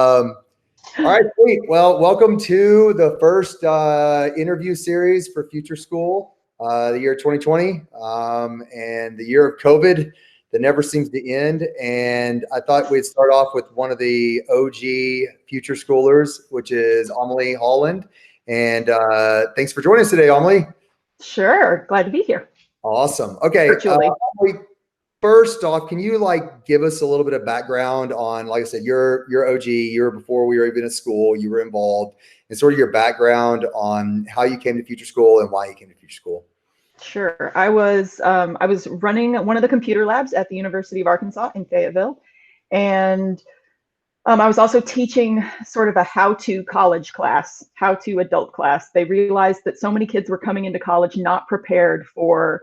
Um, all right, sweet. Well, welcome to the first interview series for Future School, the year 2020, and the year of COVID that never seems to end. And I thought we'd start off with one of the OG Future Schoolers, which is Amalie Holland. And thanks for joining us today, Amalie. Sure, glad to be here. Awesome. Okay, Virtually. Amalie, first off, can you give us a little bit of background on, like I said, you're OG, you were before we were even at school, you were involved, and sort of your background on how you came to Future School and why you came to Future School. Sure. I was running one of the computer labs at the University of Arkansas in Fayetteville, and I was also teaching sort of a how-to college class, how-to adult class. They realized that so many kids were coming into college not prepared for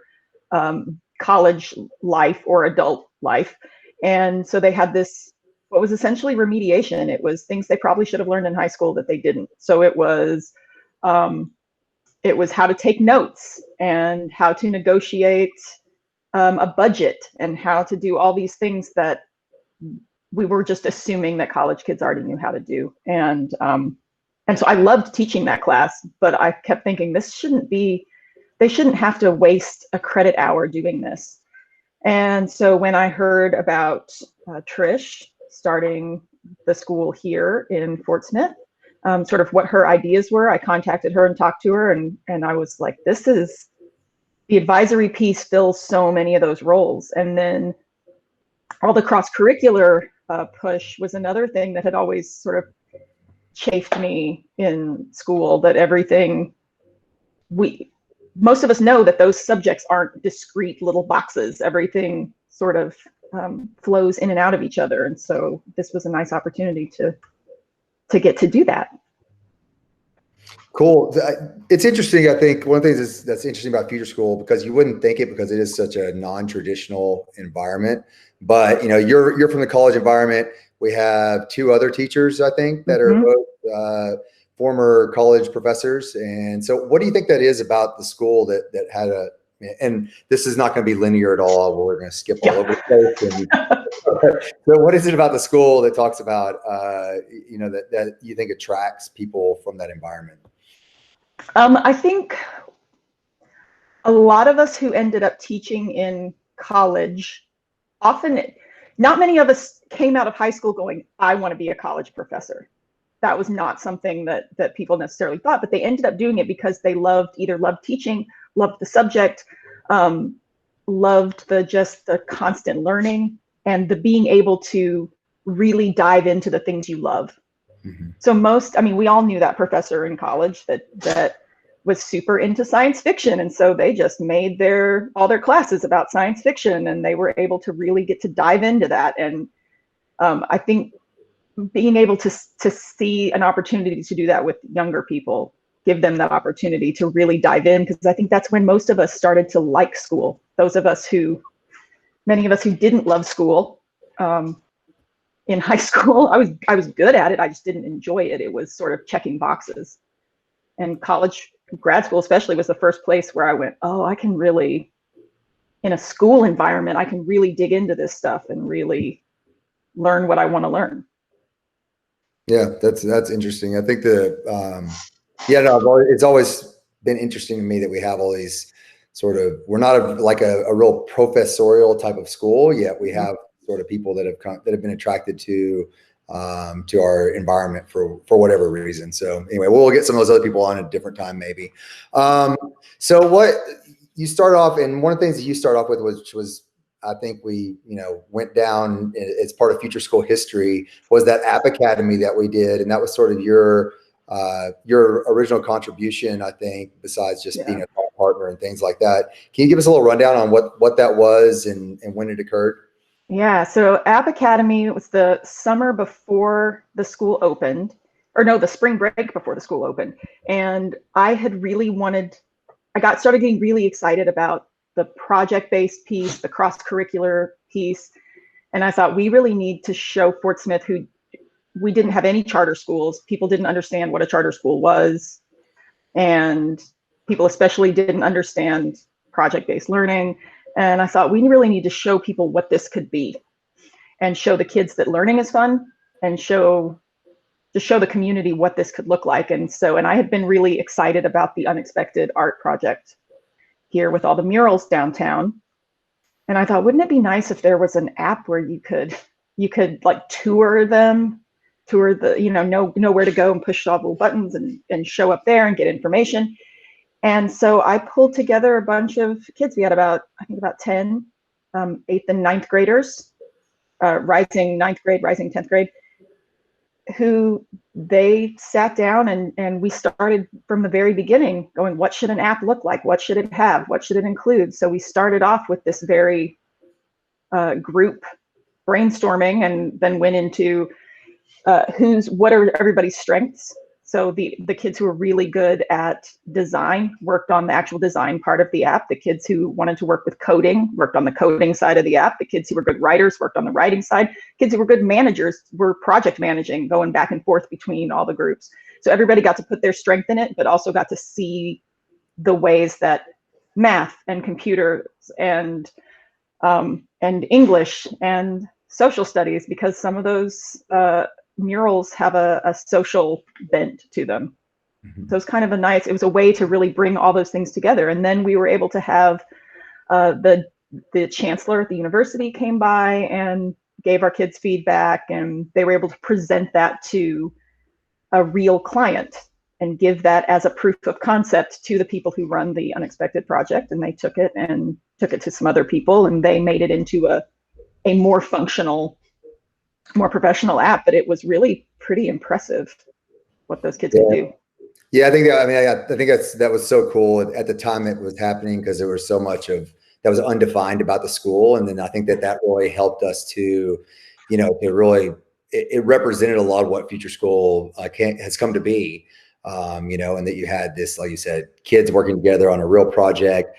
college life or adult life. And so they had this, what was essentially remediation. It was things they probably should have learned in high school that they didn't. So it was how to take notes and how to negotiate a budget and how to do all these things that we were just assuming that college kids already knew how to do. And so I loved teaching that class, but I kept thinking they shouldn't have to waste a credit hour doing this. And so when I heard about Trish starting the school here in Fort Smith, sort of what her ideas were, I contacted her and talked to her, and I was like, the advisory piece fills so many of those roles. And then all the cross-curricular push was another thing that had always sort of chafed me in school, that most of us know that those subjects aren't discrete little boxes. Everything sort of flows in and out of each other. And so this was a nice opportunity to get to do that. Cool. It's interesting. I think one of the things that's interesting about Future School, because you wouldn't think it because it is such a non-traditional environment, but you're from the college environment. We have two other teachers, I think, that are both former college professors. And so what do you think that is about the school that had and this is not going to be linear at all. We're going to skip all over the place. So what is it about the school that talks about, that you think attracts people from that environment? I think a lot of us who ended up teaching in college, not many of us came out of high school going, I want to be a college professor. That was not something that people necessarily thought, but they ended up doing it because they either loved teaching, loved the subject, loved the constant learning and the being able to really dive into the things you love. Mm-hmm. So we all knew that professor in college that was super into science fiction. And so they just made all their classes about science fiction, and they were able to really get to dive into that. And I think being able to see an opportunity to do that with younger people, give them that opportunity to really dive in, because I think that's when most of us started to like school. Many of us who didn't love school in high school, I was good at it. I just didn't enjoy it. It was sort of checking boxes. And college, grad school especially, was the first place where I went, oh, I can really, in a school environment, I can really dig into this stuff and really learn what I want to learn. Yeah, that's interesting. I think it's always been interesting to me that we have all these we're not a real professorial type of school, yet we have sort of people that have been attracted to our environment for whatever reason. So anyway, we'll get some of those other people on at a different time, maybe. So what you start off, and one of the things that you start off with, which was, I think we, went down as part of Future School history, was that App Academy that we did. And that was sort of your original contribution, I think, besides just being a partner and things like that. Can you give us a little rundown on what that was and when it occurred? Yeah, so App Academy was the summer before the school opened, the spring break before the school opened. And I started getting really excited about the project-based piece, the cross-curricular piece. And I thought, we really need to show Fort Smith, we didn't have any charter schools. People didn't understand what a charter school was. And people especially didn't understand project-based learning. And I thought, we really need to show people what this could be and show the kids that learning is fun, and show to show the community what this could look like. And I had been really excited about the Unexpected Art project here with all the murals downtown. And I thought, wouldn't it be nice if there was an app where you could like tour the, know where to go and push all the buttons and show up there and get information. And so I pulled together a bunch of kids. We had about 10 8th and 9th graders, rising 9th grade, rising 10th grade, who they sat down and we started from the very beginning going, what should an app look like? What should it have? What should it include? So we started off with this very group brainstorming, and then went into what are everybody's strengths. So the kids who were really good at design worked on the actual design part of the app. The kids who wanted to work with coding worked on the coding side of the app. The kids who were good writers worked on the writing side. Kids who were good managers were project managing, going back and forth between all the groups. So everybody got to put their strength in it, but also got to see the ways that math and computers and English and social studies, because some of those murals have a social bent to them. So it's kind of it was a way to really bring all those things together. And then we were able to have the chancellor at the university came by and gave our kids feedback, and they were able to present that to a real client and give that as a proof of concept to the people who run the Unexpected project. And they took it to some other people, and they made it into a more functional, more professional app. But it was really pretty impressive what those kids could do. Yeah, I think that was so cool at the time it was happening, because there was so much of that was undefined about the school. And then I think that really helped us to, it represented a lot of what Future School has come to be, and that you had this, like you said, kids working together on a real project,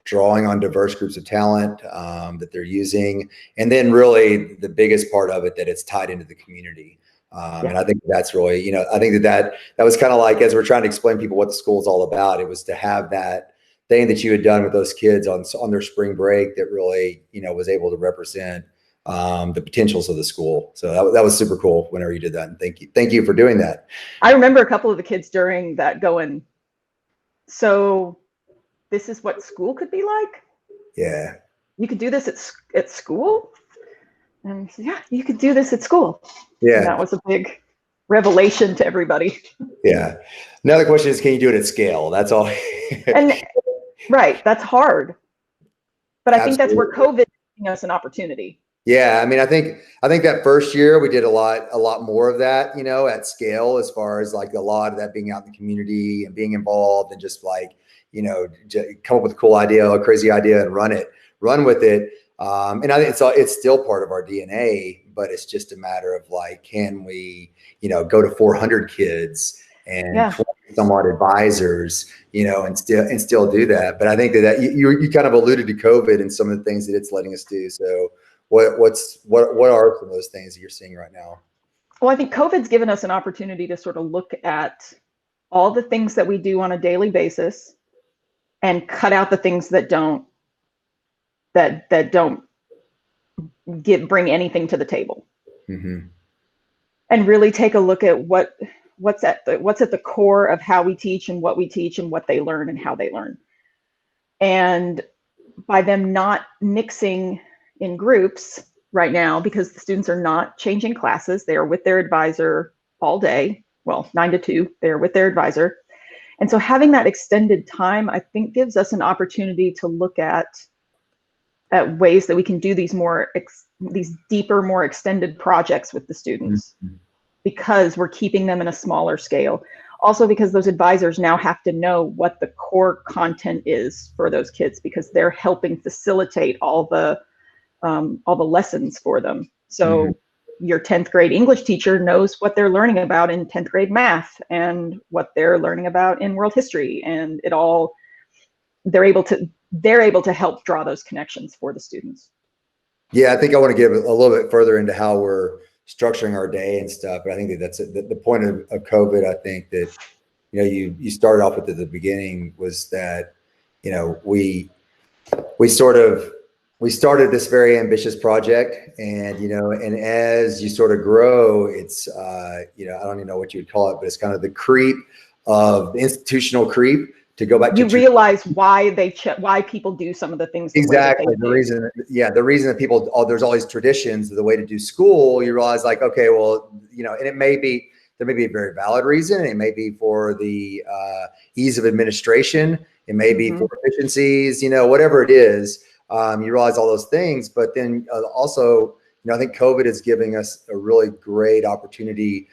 drawing on diverse groups of talent that they're using. And then really the biggest part of it, that it's tied into the community. And I think that's really, I think that was kind of like, as we're trying to explain people what the school is all about, it was to have that thing that you had done with those kids on their spring break that really, was able to represent the potentials of the school. So that was super cool whenever you did that. And thank you for doing that. I remember a couple of the kids during that going, so this is what school could be like? Yeah. You could do this at school? And yeah, you could do this at school. Yeah. And that was a big revelation to everybody. Yeah. Now the question is, can you do it at scale? That's all. And right, that's hard. But I Absolutely. think that's where COVID is giving us an opportunity. Yeah, I mean, I think that first year we did a lot more of that, at scale, as far as like a lot of that being out in the community and being involved and just like, come up with a cool idea, a crazy idea, and run with it. And I think it's still part of our DNA, but it's just a matter of like, can we, go to 400 kids and 20 some odd advisors, and still do that. But I think that you kind of alluded to COVID and some of the things that it's letting us do. So what are some of those things that you're seeing right now? Well, I think COVID's given us an opportunity to sort of look at all the things that we do on a daily basis and cut out the things that don't bring anything to the table. Mm-hmm. And really take a look at what's at the core of how we teach and what they learn and how they learn. And by them not mixing in groups right now, because the students are not changing classes, they are with their advisor all day. Well, 9 to 2, they're with their advisor. And so having that extended time, I think, gives us an opportunity to look at ways that we can do these deeper, more extended projects with the students, mm-hmm. because we're keeping them in a smaller scale. Also because those advisors now have to know what the core content is for those kids, because they're helping facilitate all the lessons for them. So mm-hmm. your 10th grade English teacher knows what they're learning about in 10th grade math and what they're learning about in world history, and they're able to help draw those connections for the students. Yeah, I think I want to give a little bit further into how we're structuring our day and stuff, but I think that's the point of COVID. I think that, you started off with at the beginning was that, we we started this very ambitious project, and and as you sort of grow, it's I don't even know what you would call it, but it's kind of the creep of the institutional creep to go back you to realize why why people do some of the things exactly the reason. Yeah, the reason that people there's all these traditions of the way to do school. You realize like, okay, well, and it may be there may be a very valid reason. It may be for the ease of administration. It may be for efficiencies. Whatever it is. You realize all those things, but then also, I think COVID is giving us a really great opportunity,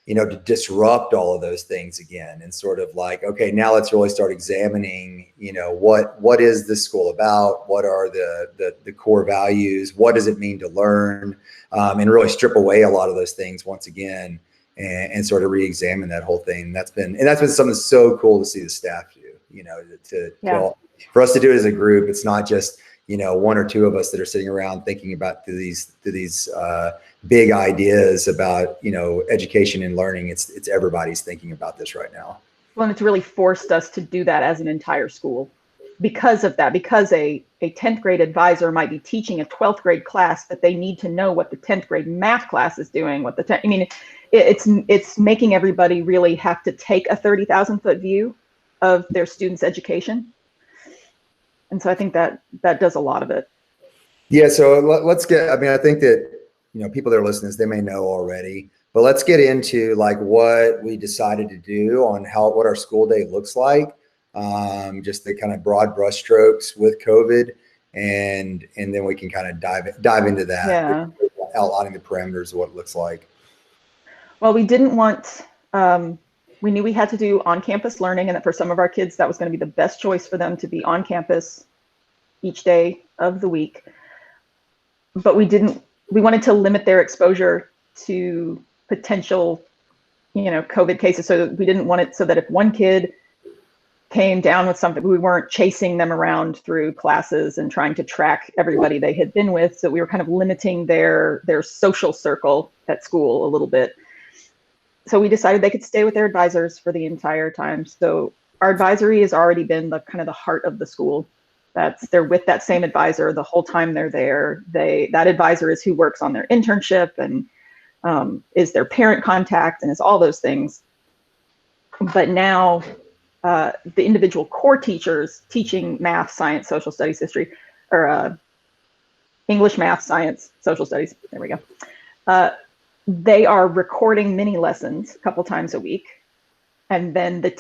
to disrupt all of those things again, and sort of like, okay, now let's really start examining, what is this school about? What are the core values? What does it mean to learn? And really strip away a lot of those things once again, and sort of re-examine that whole thing. That's been something so cool to see the staff do, for us to do it as a group. It's not just, one or two of us that are sitting around thinking about these big ideas about, education and learning. It's everybody's thinking about this right now. Well, and it's really forced us to do that as an entire school because of that, because a 10th grade advisor might be teaching a 12th grade class, but they need to know what the 10th grade math class is doing, it's making everybody really have to take a 30,000 foot view of their students' education. And so I think that does a lot of it. Yeah. So let's get, I think that, people that are listening, they may know already, but let's get into like what we decided to do on what our school day looks like. Just the kind of broad brushstrokes with COVID, and then we can kind of dive into that. Yeah. Outlining the parameters of what it looks like. Well, we didn't want, we knew we had to do on-campus learning, and that for some of our kids, that was going to be the best choice for them to be on campus each day of the week. But we wanted to limit their exposure to potential, COVID cases. So we didn't want it so that if one kid came down with something, we weren't chasing them around through classes and trying to track everybody they had been with. So we were kind of limiting their social circle at school a little bit. So we decided they could stay with their advisors for the entire time. So our advisory has already been the kind of the heart of the school. They're with that same advisor the whole time they're there. That advisor is who works on their internship and is their parent contact and is all those things. But now the individual core teachers teaching math, science, social studies, history, or English, math, science, social studies, there we go. They are recording mini lessons a couple times a week. And then the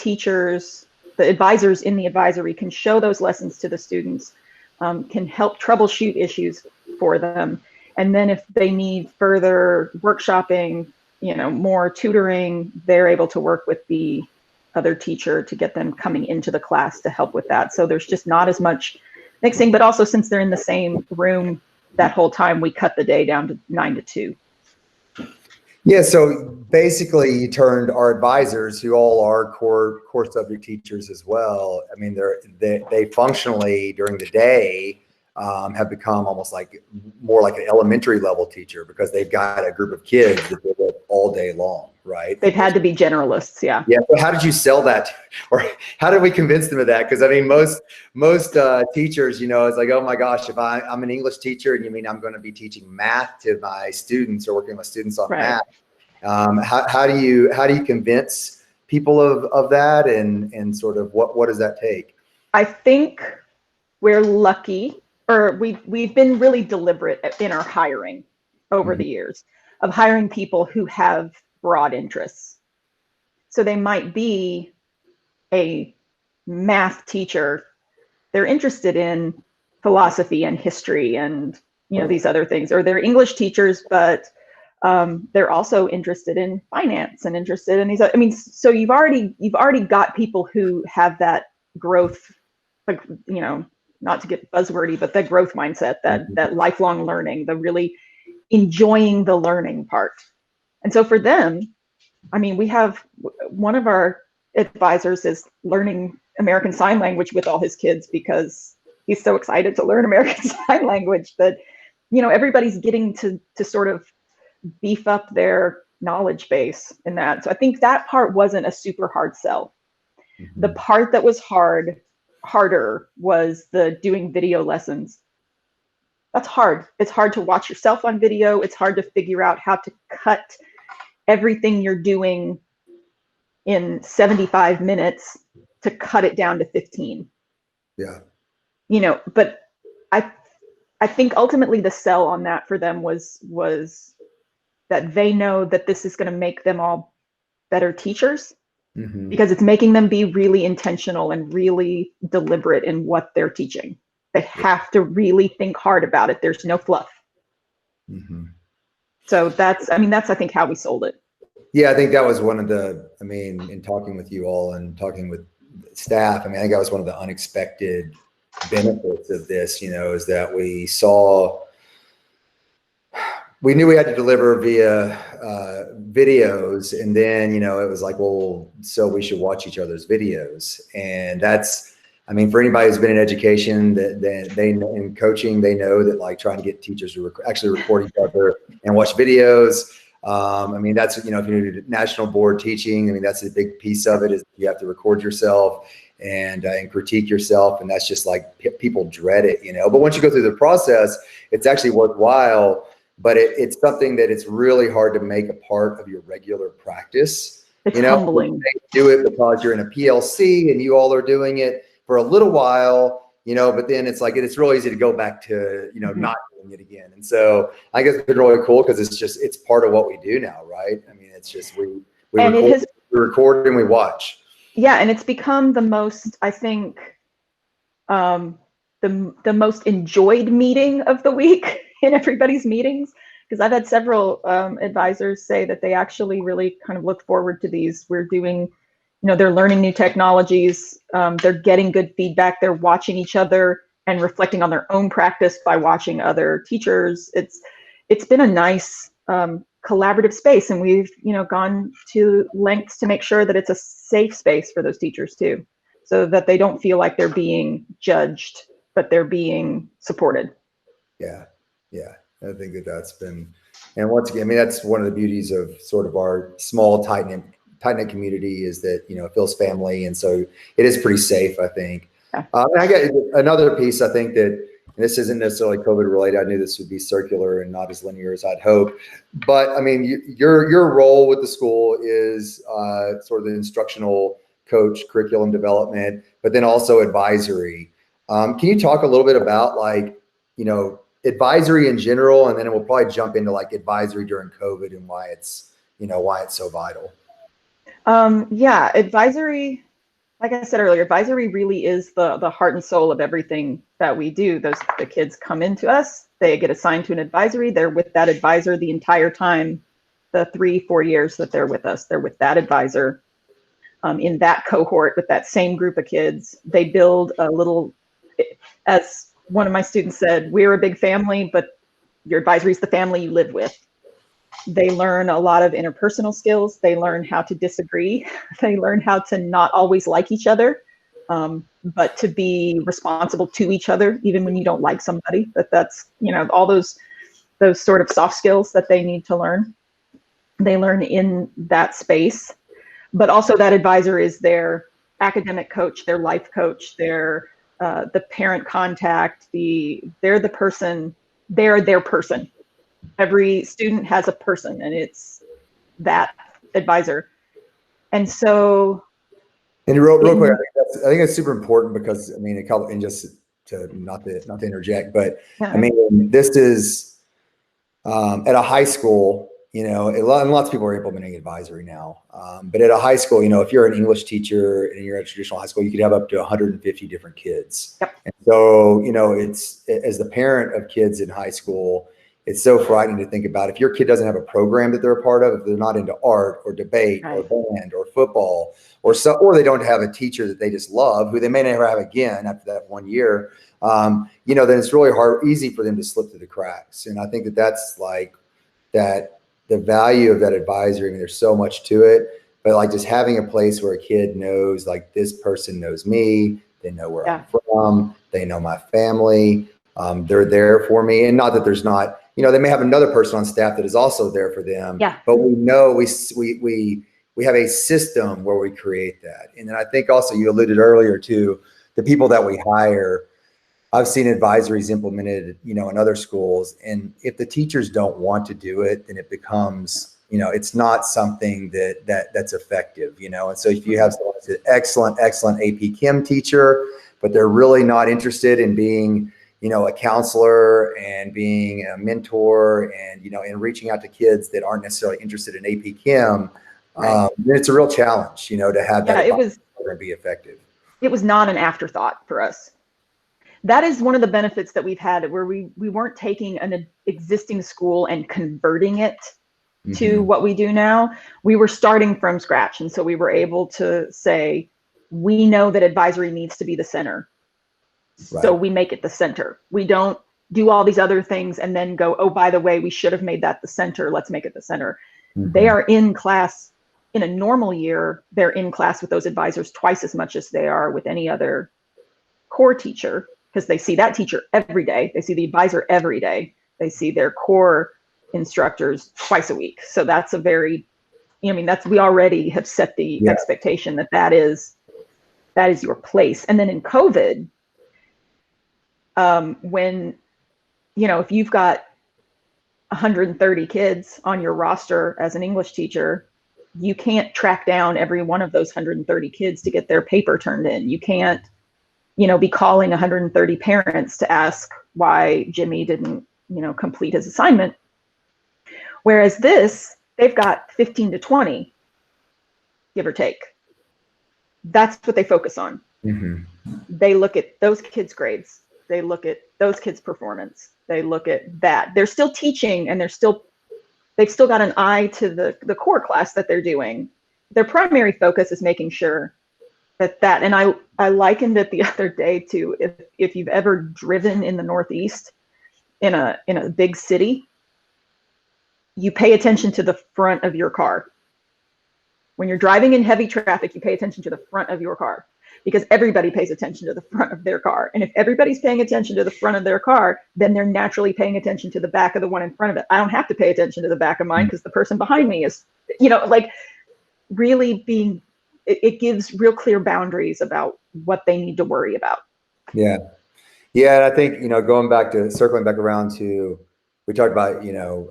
advisors in the advisory can show those lessons to the students, can help troubleshoot issues for them. And then if they need further workshopping, more tutoring, they're able to work with the other teacher to get them coming into the class to help with that. So there's just not as much mixing, but also since they're in the same room that whole time, we cut the day down to 9 to 2. Yeah, so basically you turned our advisors, who all are core subject teachers as well. They functionally during the day have become almost like more like an elementary level teacher, because they've got a group of kids that they work all day long, right? They've had to be generalists, yeah. Yeah. So how did you sell that, or how did we convince them of that? Because most teachers, it's like, oh my gosh, if I'm an English teacher and you mean I'm going to be teaching math to my students or working with students on math, how do you convince people of that, and sort of what does that take? I think we're lucky, or we've been really deliberate in our hiring over the years of hiring people who have broad interests. So they might be a math teacher. They're interested in philosophy and history and, these other things, or they're English teachers, but they're also interested in finance and interested in these. So you've already got people who have that growth, like, not to get buzzwordy, but that growth mindset, that lifelong learning, the really enjoying the learning part. And so for them, we have one of our advisors is learning American Sign Language with all his kids because he's so excited to learn American Sign Language that, everybody's getting to sort of beef up their knowledge base in that. So I think that part wasn't a super hard sell. The part that was harder was the doing video lessons. that's hard. It's hard to watch yourself on video. It's hard to figure out how to cut everything you're doing in 75 minutes to cut it down to 15. Yeah. But I think ultimately the sell on that for them was that they know that this is going to make them all better teachers, because it's making them be really intentional and really deliberate in what they're teaching. They have to really think hard about it. There's no fluff. So that's I think how we sold it. Yeah, I think that was one of the, in talking with you all and talking with staff, I think that was one of the unexpected benefits of this, is that we knew we had to deliver via videos, and then, it was like, well, so we should watch each other's videos. And that's, for anybody who's been in education, that they in coaching, they know that like trying to get teachers to actually record each other and watch videos. That's, if you're new to national board teaching, that's a big piece of it, is you have to record yourself and critique yourself. And that's just like, people dread it, but once you go through the process, it's actually worthwhile. But it's something that it's really hard to make a part of your regular practice. It's humbling. You do it because you're in a PLC and you all are doing it for a little while, but then it's like, it's really easy to go back to, not doing it again. And so I guess it's been really cool because it's part of what we do now, right? It's just, we record and we watch. Yeah. And it's become the most, I think, the most enjoyed meeting of the week in everybody's meetings, because I've had several advisors say that they actually really kind of look forward to these. We're doing, they're learning new technologies, they're getting good feedback, they're watching each other and reflecting on their own practice by watching other teachers. It's been a nice collaborative space, and we've gone to lengths to make sure that it's a safe space for those teachers too, so that they don't feel like they're being judged, but they're being supported. Yeah, I think that's been, and once again, that's one of the beauties of sort of our small, tight-knit community, is that, it feels family. And so it is pretty safe, I think. Yeah. And I got another piece, I think, that, and this isn't necessarily COVID related. I knew this would be circular and not as linear as I'd hope. But your role with the school is sort of the instructional coach, curriculum development, but then also advisory. Can you talk a little bit about advisory in general, and then we'll probably jump into like advisory during COVID and why it's so vital? Yeah, advisory, like I said earlier, advisory really is the heart and soul of everything that we do. The kids come into us, they get assigned to an advisory, they're with that advisor the entire time, the 3-4 years that they're with us, they're with that advisor in that cohort with that same group of kids. They build a little, as one of my students said, we're a big family, but your advisory is the family you live with. They learn a lot of interpersonal skills. They learn how to disagree. They learn how to not always like each other, but to be responsible to each other, even when you don't like somebody. That's all those sort of soft skills that they need to learn. They learn in that space, but also that advisor is their academic coach, their life coach, their the parent contact, they're the person, they're their person. Every student has a person, and it's that advisor. And so, and real quick, I think that's super important, because and just to not to interject, but yeah. This is at a high school. And lots of people are implementing advisory now. But at a high school, if you're an English teacher and you're at a traditional high school, you could have up to 150 different kids. Yep. And so, it's, as the parent of kids in high school, it's so frightening to think about if your kid doesn't have a program that they're a part of, if they're not into art or debate or band or football or they don't have a teacher that they just love, who they may never have again after that 1 year, then it's really easy for them to slip through the cracks. And I think that's like that. The value of that advisory, there's so much to it, but like just having a place where a kid knows, like, this person knows me, they know where I'm from, they know my family, they're there for me. And not that there's not, they may have another person on staff that is also there for them, but we know we have a system where we create that. And then I think also you alluded earlier to the people that we hire. I've seen advisories implemented, you know, in other schools, and if the teachers don't want to do it, then it becomes, you know, it's not something that's effective, you know. And so if you have someone that's an excellent AP Chem teacher, but they're really not interested in being, you know, a counselor and being a mentor and, you know, and reaching out to kids that aren't necessarily interested in AP Chem, then it's a real challenge, you know, to have that program be effective. It was not an afterthought for us. That is one of the benefits that we've had, where we weren't taking an existing school and converting it to what we do now. We were starting from scratch. And so we were able to say, we know that advisory needs to be the center. Right. So we make it the center. We don't do all these other things and then go, oh, by the way, we should have made that the center. Let's make it the center. They are in class in a normal year. They're in class with those advisors twice as much as they are with any other core teacher, because they see that teacher every day. They see the advisor every day. They see their core instructors twice a week. So that's a very, I mean, we already have set the expectation that is your place. And then in COVID, when, you know, if you've got 130 kids on your roster as an English teacher, you can't track down every one of those 130 kids to get their paper turned in. You can't, you know, be calling 130 parents to ask why Jimmy didn't, you know, complete his assignment. Whereas this, they've got 15 to 20, give or take. That's what they focus on. They look at those kids' grades. They look at those kids' performance. They look at that. They're still teaching, and they've still got an eye to the core class that they're doing. Their primary focus is making sure that, and I likened it the other day to, if you've ever driven in the Northeast in a big city, you pay attention to the front of your car. When you're driving in heavy traffic, you pay attention to the front of your car, because everybody pays attention to the front of their car. And if everybody's paying attention to the front of their car, then they're naturally paying attention to the back of the one in front of it. I don't have to pay attention to the back of mine because the person behind me is, you know, like really being, it gives real clear boundaries about what they need to worry about. Yeah. Yeah. And I think, you know, circling back around to, we talked about, you know,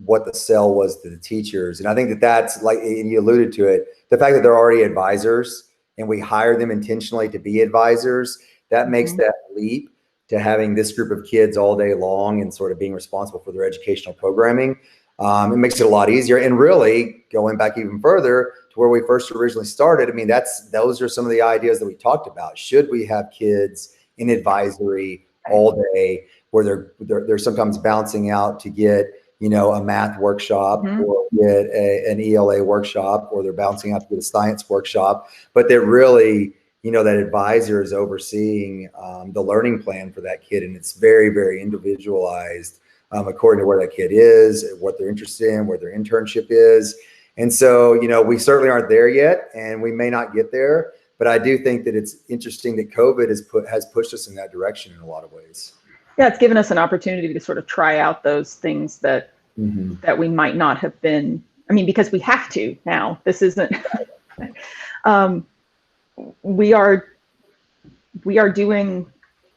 what the sell was to the teachers. And I think that's like, and you alluded to it, the fact that they're already advisors and we hire them intentionally to be advisors, that makes that leap to having this group of kids all day long and sort of being responsible for their educational programming. It makes it a lot easier. And really going back even further to where we first originally started, I mean, those are some of the ideas that we talked about. Should we have kids in advisory all day, where they're sometimes bouncing out to get, you know, a math workshop or get an ELA workshop, or they're bouncing out to get a science workshop, but they're really, you know, that advisor is overseeing the learning plan for that kid. And it's very, very individualized according to where that kid is, what they're interested in, where their internship is. And so, you know, we certainly aren't there yet, and we may not get there, but I do think that it's interesting that COVID has pushed us in that direction in a lot of ways. Yeah, it's given us an opportunity to sort of try out those things that that we might not have been. I mean, because we have to now. This isn't. We are doing.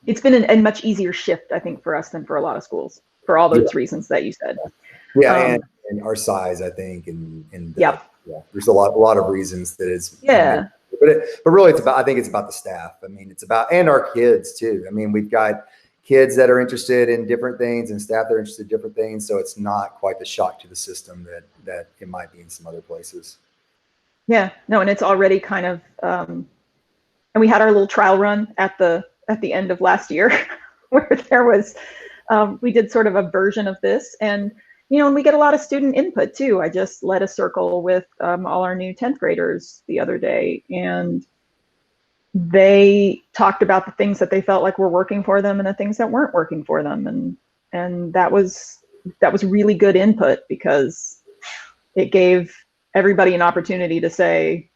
It's been a much easier shift, I think, for us than for a lot of schools, for all those reasons that you said. Yeah, and our size, I think, and there's a lot of reasons that it's. Yeah. But really, I think it's about the staff. I mean, it's about, and our kids too. I mean, we've got kids that are interested in different things and staff that are interested in different things. So it's not quite the shock to the system that it might be in some other places. Yeah, no, and it's already kind of, and we had our little trial run at the end of last year where there was, we did sort of a version of this, and, you know, and we get a lot of student input too. I just led a circle with all our new 10th graders the other day, and they talked about the things that they felt like were working for them and the things that weren't working for them. And that was really good input, because it gave everybody an opportunity to say,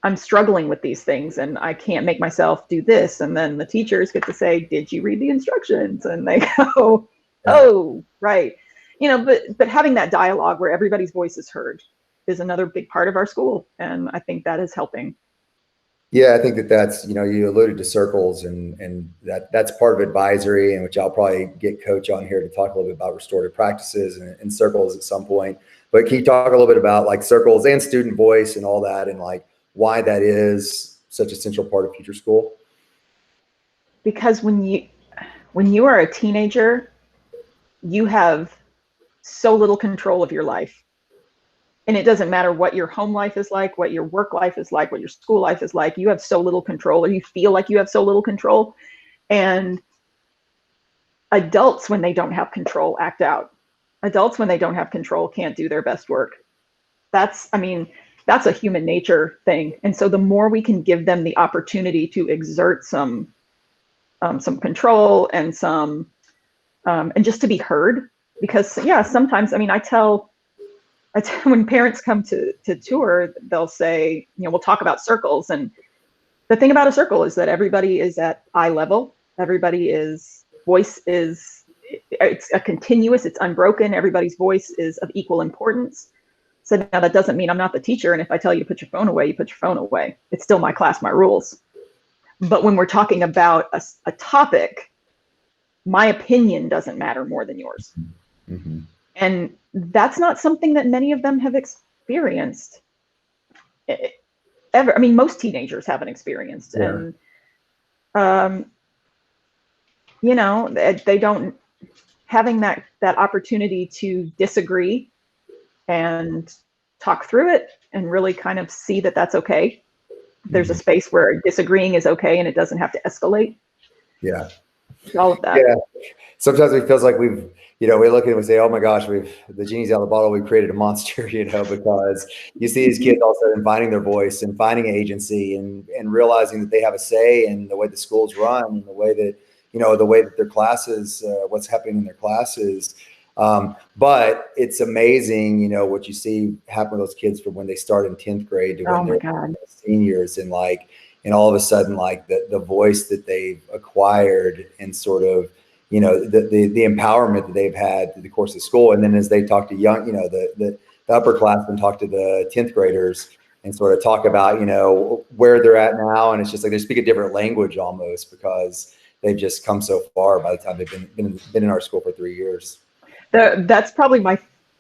I'm struggling with these things and I can't make myself do this. And then the teachers get to say, did you read the instructions? And they go, oh, right. You know, but having that dialogue where everybody's voice is heard is another big part of our school. And I think that is helping. Yeah, I think that's, you alluded to circles, and that's part of advisory, and which I'll probably get Coach on here to talk a little bit about restorative practices and circles at some point. But can you talk a little bit about like circles and student voice and all that, and like why that is such a central part of future school? Because when you are a teenager, you have so little control of your life. And it doesn't matter what your home life is like, what your work life is like, what your school life is like. You have so little control, or you feel like you have so little control. And adults, when they don't have control, act out. Adults, when they don't have control, can't do their best work. That's a human nature thing. And so the more we can give them the opportunity to exert some control and and just to be heard, because sometimes, I tell when parents come to tour, they'll say, we'll talk about circles. And the thing about a circle is that everybody is at eye level. Everybody's voice it's a continuous, it's unbroken. Everybody's voice is of equal importance. So now that doesn't mean I'm not the teacher. And if I tell you to put your phone away, you put your phone away. It's still my class, my rules. But when we're talking about a topic, my opinion doesn't matter more than yours. Mm-hmm. And that's not something that many of them have experienced ever. Most teenagers haven't experienced. Yeah. And, they don't, having that opportunity to disagree and talk through it and really kind of see that that's okay. There's a space where disagreeing is okay and it doesn't have to escalate. Yeah. All of that. Yeah. Sometimes it feels like we look at it and we say, oh my gosh, the genie's out of the bottle. We've created a monster, because you see these kids all of a sudden finding their voice and finding agency and realizing that they have a say in the way the schools run and the way that their classes, what's happening in their classes. But it's amazing, what you see happen with those kids from when they start in 10th grade to when they're seniors, and all of a sudden, like the voice that they've acquired and sort of, the empowerment that they've had through the course of school. And then as they talk to young, the upperclassmen talk to the 10th graders and sort of talk about, where they're at now. And it's just like they speak a different language almost, because they've just come so far by the time they've been in our school for 3 years. That's probably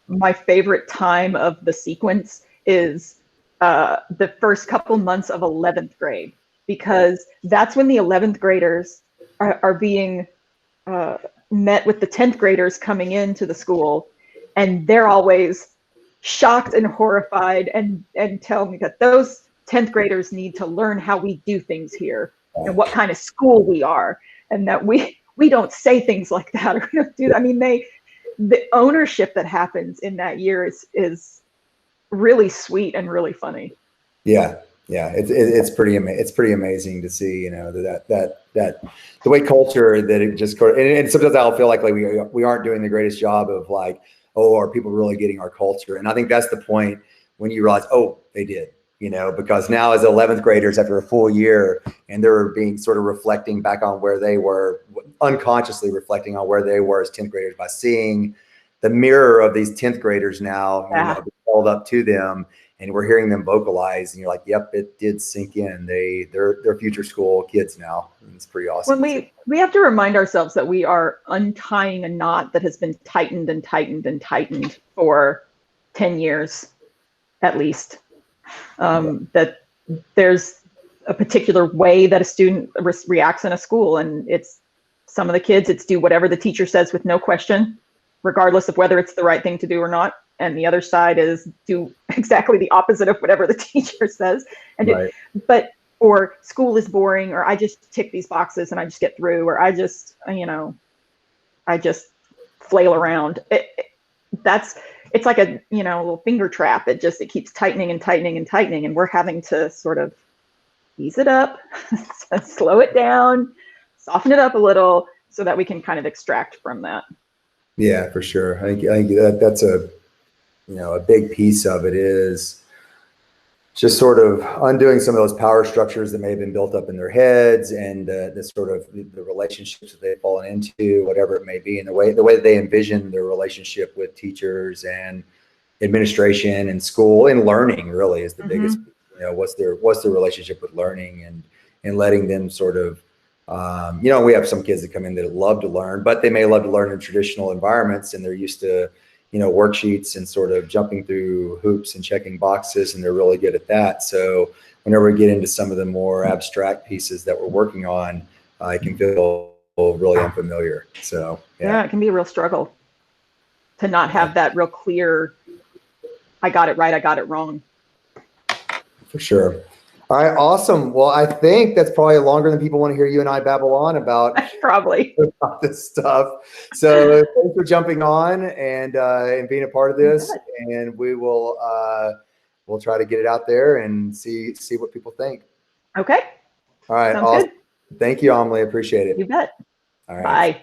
my favorite time of the sequence is the first couple months of 11th grade, because that's when the 11th graders are being met with the 10th graders coming into the school, and they're always shocked and horrified and tell me that those 10th graders need to learn how we do things here and what kind of school we are, and that we don't say things like that, or we don't do that. The ownership that happens in that year is really sweet and really funny. Yeah. It's pretty amazing to see, that the way culture that it just, and sometimes I'll feel like we aren't doing the greatest job of like, oh, are people really getting our culture? And I think that's the point when you realize, oh, they did, because now as 11th graders after a full year, and they're being sort of reflecting back on where they were, unconsciously reflecting on where they were as 10th graders by seeing the mirror of these 10th graders now, held up to them. And we're hearing them vocalize, and you're like, "Yep, it did sink in. They're future school kids now." And it's pretty awesome. When we have to remind ourselves that we are untying a knot that has been tightened and tightened and tightened for 10 years, at least. That there's a particular way that a student reacts in a school, and it's some of the kids. It's do whatever the teacher says with no question, regardless of whether it's the right thing to do or not. And the other side is do exactly the opposite of whatever the teacher says. And or school is boring, or I just tick these boxes and I just get through, or I just flail around. It's like a little finger trap. It keeps tightening and tightening and tightening, and we're having to sort of ease it up, slow it down, soften it up a little, so that we can kind of extract from that. Yeah, for sure. I think that's a big piece of it is just sort of undoing some of those power structures that may have been built up in their heads, and the sort of the relationships that they've fallen into, whatever it may be, and the way that they envision their relationship with teachers and administration and school and learning really is the biggest. You know, what's their relationship with learning, and letting them sort of, you know, we have some kids that come in that love to learn, but they may love to learn in traditional environments, and they're used to, you know, worksheets and sort of jumping through hoops and checking boxes, and they're really good at that. So whenever we get into some of the more abstract pieces that we're working on, it can feel really unfamiliar. So yeah, it can be a real struggle to not have that real clear, I got it right, I got it wrong. For sure. All right, awesome. Well, I think that's probably longer than people want to hear you and I babble on about probably about this stuff. So thanks for jumping on and being a part of this, and we will we'll try to get it out there and see what people think. Okay. All right. Sounds awesome. good. Thank you, Amalie. Appreciate it. You bet. All right. Bye.